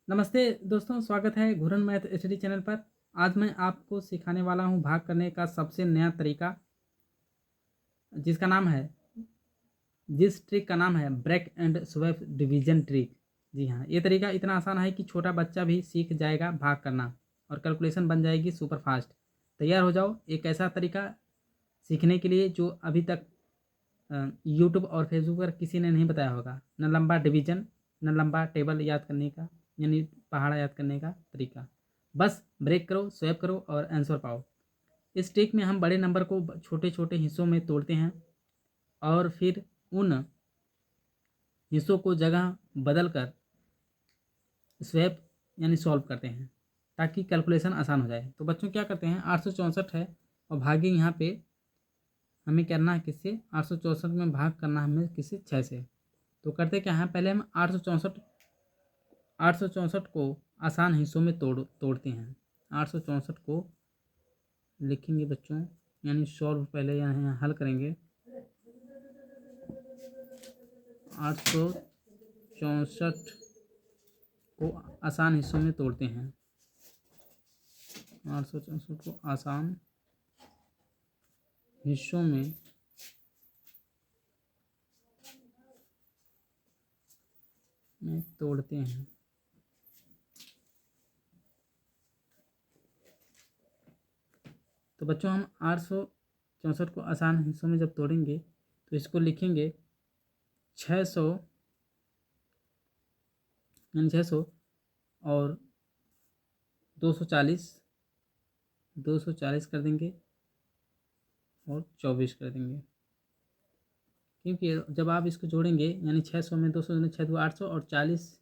नमस्ते दोस्तों, स्वागत है घुरन मैथ एचडी चैनल पर। आज मैं आपको सिखाने वाला हूं भाग करने का सबसे नया तरीका, जिसका नाम है जिस ट्रिक का नाम है break and swap division trick. जी हाँ, ये तरीका इतना आसान है कि छोटा बच्चा भी सीख जाएगा भाग करना और कैलकुलेशन बन जाएगी सुपर फास्ट। तैयार हो जाओ एक ऐसा तरीका सीखने के लिए जो अभी तक यूट्यूब और फेसबुक पर किसी ने नहीं बताया होगा। न लंबा डिवीजन, न लंबा टेबल याद करने का, यानी पहाड़ा याद करने का तरीका। बस ब्रेक करो, स्वैप करो और आंसर पाओ। इस ट्रिक में हम बड़े नंबर को छोटे छोटे हिस्सों में तोड़ते हैं और फिर उन हिस्सों को जगह बदल कर स्वैप यानी सॉल्व करते हैं ताकि कैलकुलेशन आसान हो जाए। तो बच्चों क्या करते हैं, 864 है और भागे यहाँ पे हमें करना है किससे, 864 में भाग करना है हमें किससे, 6 से। तो करते क्या है, पहले हम 864 को आसान हिस्सों में तोड़ते हैं। 864 को लिखेंगे बच्चों, यानी सॉल्व पहले यहाँ हल करेंगे। 864 को आसान हिस्सों में तोड़ते हैं। 864 को आसान हिस्सों में तोड़ते हैं। तो बच्चों हम 864 को आसान हिस्सों में जब तोड़ेंगे तो इसको लिखेंगे 600, यानी 600 और 240 कर देंगे और 24 कर देंगे। क्योंकि जब आप इसको जोड़ेंगे यानी 600 में 200, 6 2 800 और 40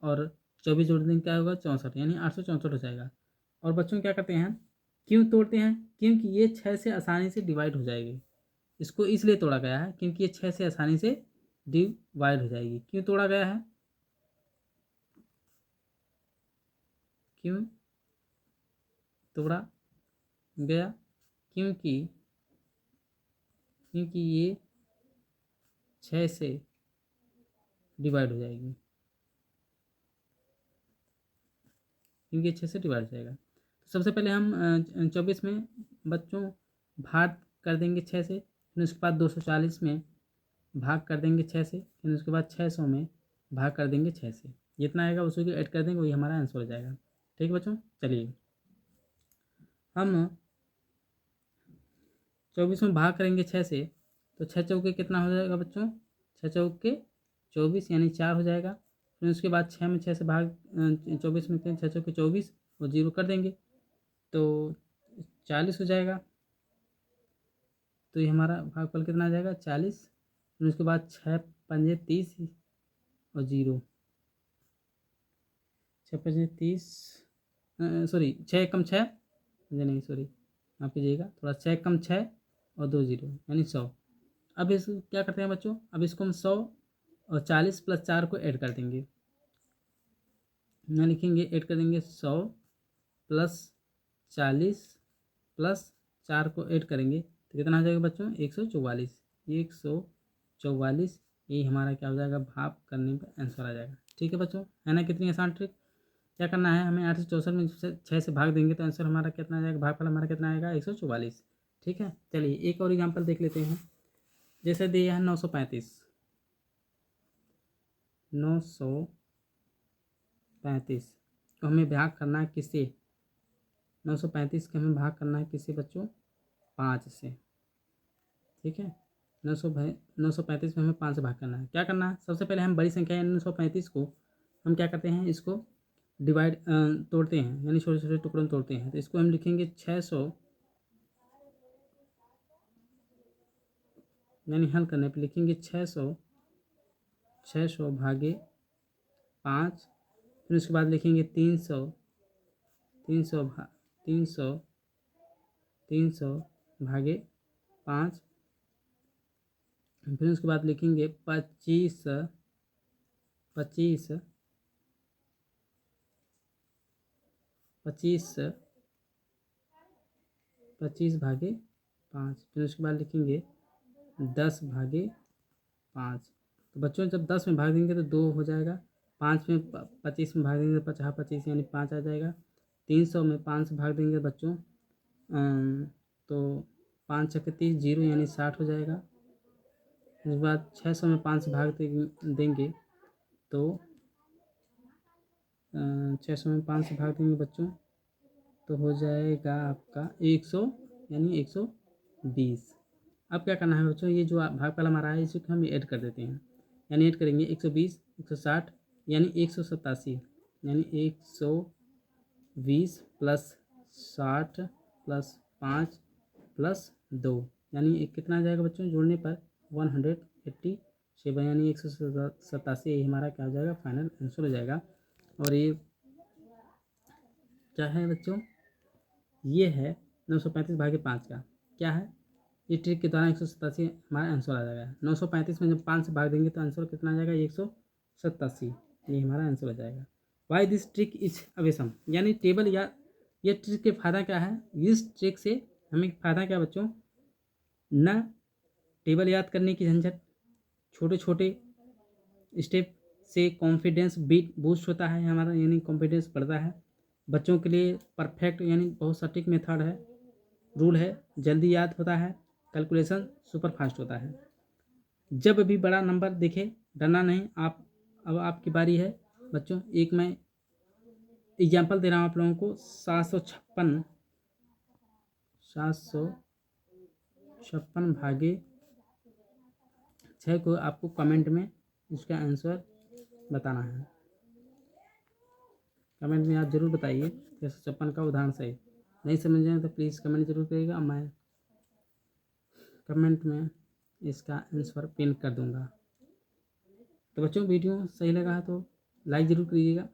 और 24 जोड़ देंगे, क्या होगा 64, यानी 864 हो जाएगा। और बच्चों क्या करते हैं, क्यों तोड़ते हैं, क्योंकि ये 6 से आसानी से डिवाइड हो जाएगी। इसको इसलिए तोड़ा गया है क्योंकि ये 6 से आसानी से डिवाइड हो जाएगी। क्यों तोड़ा गया है, क्यों तोड़ा गया, क्योंकि ये 6 से डिवाइड हो जाएगी, क्योंकि 6 से डिवाइड हो जाएगा। तो सबसे पहले हम 24 में बच्चों भाग कर देंगे 6 से, फिर उसके बाद 240 में भाग कर देंगे 6 से, फिर उसके बाद 600 में भाग कर देंगे 6 से। जितना आएगा उसी को ऐड कर देंगे, वही हमारा आंसर हो जाएगा। ठीक है बच्चों, चलिए हम 24 में भाग करेंगे 6 से, तो 6 चौके कितना हो जाएगा बच्चों, 6 चौके 24, यानी 4 हो जाएगा। फिर उसके बाद 6 में 6 से भाग 24 में 6 चौके 24 और 0 कर देंगे तो 40 हो जाएगा। तो ये हमारा भागफल कितना आ जाएगा, 40। फिर उसके बाद 6 पंजे 30 और 0, 6 पंजे 30, सॉरी 6 कम 6, नहीं सॉरी माफ़ कीजिएगा, थोड़ा 6 कम 6 और 2 0 यानी 100। अब इस क्या करते हैं बच्चों, अब इसको हम 100 और 40 प्लस 4 को ऐड कर देंगे। यहाँ लिखेंगे, ऐड कर देंगे 100 प्लस 40 प्लस 4 को ऐड करेंगे तो कितना हो जाएगा बच्चों, 144। 144, यही हमारा क्या हो जाएगा, भाग करने पर आंसर आ जाएगा। ठीक है बच्चों, है ना कितनी आसान ट्रिक। क्या करना है हमें, 864 में 6 से भाग देंगे तो आंसर हमारा कितना आ जाएगा, भागफल हमारा कितना आएगा, 144। ठीक है, चलिए एक और एग्जाम्पल देख लेते हैं। जैसे दिया है 935, 935 को हमें भाग करना है किससे, 935 को हमें भाग करना है किससे बच्चों, 5 से। ठीक है, 935 में हमें 5 से भाग करना है। क्या करना है, सबसे पहले हम बड़ी संख्या यानी 935 को हम क्या करते हैं, इसको डिवाइड तोड़ते हैं, यानी छोटे छोटे टुकड़ों में तोड़ते हैं। तो इसको हम लिखेंगे 600, यानी हल करने पे लिखेंगे 600 भागे 5। फिर उसके बाद लिखेंगे 300, 300 भागे 5। फिर उसके बाद लिखेंगे 25 भागे 5। फिर उसके बाद लिखेंगे 10 भागे 5। तो बच्चों जब 10 में भाग देंगे तो 2 हो जाएगा, 5 में 25 में भाग देंगे तो 50 25 यानी 5 आ जाएगा। 300 में 5 से भाग देंगे बच्चों तो 5 छक्के 30 जीरो यानी 60 हो जाएगा। उसके बाद 600 में 5 से भाग देंगे तो 600 में 5 से भाग देंगे बच्चों तो हो जाएगा आपका 100 यानी 120। अब क्या करना है बच्चों, ये जो भाग वाला हमारा है इसी को हम ऐड कर देते हैं, यानी ऐड करेंगे 120 160 यानी 187 यानी 120 प्लस 60 प्लस 5 प्लस 2 यानी कितना आ जाएगा बच्चों, जोड़ने पर 187 यानी 187 यही हमारा क्या हो जाएगा, फाइनल आंसर हो जाएगा। और ये क्या है बच्चों, ये है 935 भागे 5 का क्या है, ये ट्रिक के द्वारा 187 हमारा आंसर आ जाएगा। 935 में जब 5 से भाग देंगे तो आंसर कितना आ जाएगा, 187 ये हमारा आंसर आ जाएगा। Why this trick is awesome, यानी टेबल या ये ट्रिक के फ़ायदा क्या है, इस ट्रिक से हमें फ़ायदा क्या बच्चों, न टेबल याद करने की झंझट, छोटे छोटे स्टेप से कॉन्फिडेंस बूस्ट होता है हमारा, यानी कॉन्फिडेंस बढ़ता है। बच्चों के लिए परफेक्ट यानी बहुत सटीक मेथड है, रूल है, जल्दी याद होता है, कैलकुलेशन सुपर फास्ट होता है। जब भी बड़ा नंबर दिखे डरना नहीं, आप अब आपकी बारी है बच्चों। एक मैं एग्जाम्पल दे रहा हूँ आप लोगों को, 756 भागे 6 को आपको कमेंट में इसका आंसर बताना है। कमेंट में आप ज़रूर बताइए 656 का उदाहरण सही। नहीं समझ आए तो प्लीज़ कमेंट जरूर करिएगा, मैं कमेंट में इसका आंसर पिन कर दूंगा। तो बच्चों वीडियो सही लगा है तो लाइक ज़रूर करिएगा,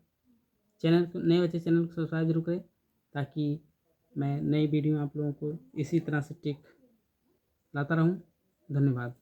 चैनल को नए बच्चे चैनल को सब्सक्राइब जरूर करें ताकि मैं नई वीडियो आप लोगों को इसी तरह से टिक लाता रहूं। धन्यवाद।